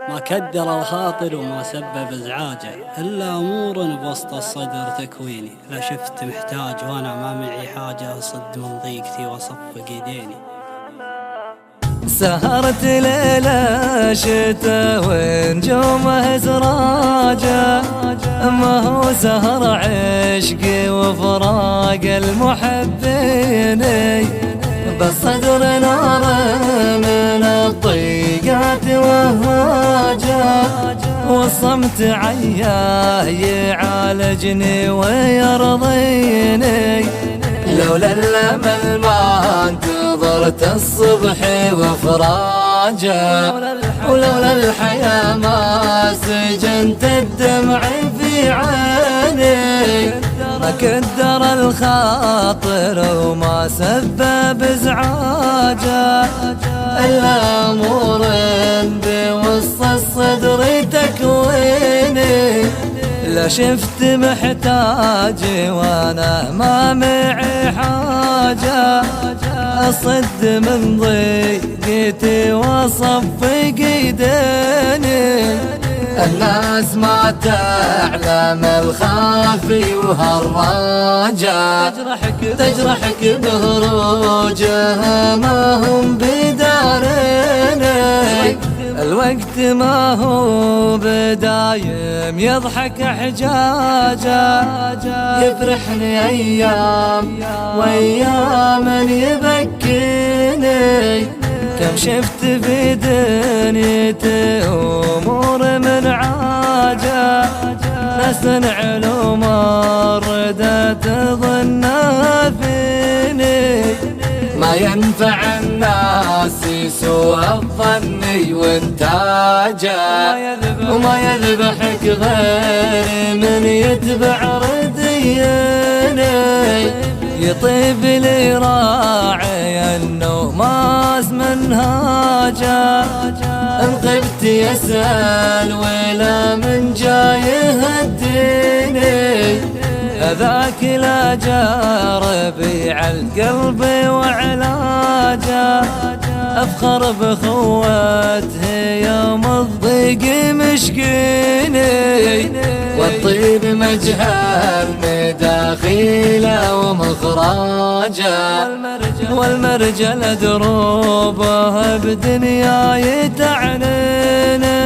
ما كدر الخاطر وما سبب ازعاجه، إلا أمور بوسط الصدر تكويني. لا شفت محتاج وأنا ما معي حاجة، أصد من ضيقتي وأصفق يديني. سهرت ليلة شتا ونجومه سراجة، ما هو سهر عشقي وفراق المحبين، بالصدر نار من الطيقات وهاجة، والصمت عياه يعالجني ويرضيني. لولا الأمل ما انتظرت الصبح وفراجه، ولولا الحياة ما سجنت الدمع في عيني. ما كدر الخاطر وما سبب ازعاجه، إلا أمور بوسط الصدر تكويني. لا شفت محتاج وانا ما معي حاجة، أصد من ضيقتي وصفق يديني. الناس ما تعلم الخافي وهالراجة، تجرحك بهروجها ما هم بداريني. الوقت ما هو بدايم يضحك حجاجة، يفرحني أيام وأيام يبكيني. كم شفت في دنيتي أمور من عاجة، ناس علوم الردى تظنها فيني. ما ينفع الناس سوء الظن وانتاجه، وما يذبحك غير من يتبع رديني. يطيب لي راعي النوماس منهاجه، ان غبت يسأل ولا من جاي يهديني. هذاك لا ربيع القلب وعلاجه، أفخر بخوته يوم الضيق مشكيني. والطيب مجهل مداخيله ومخراجه، والمرجل دروبه بدنياي تعنيني.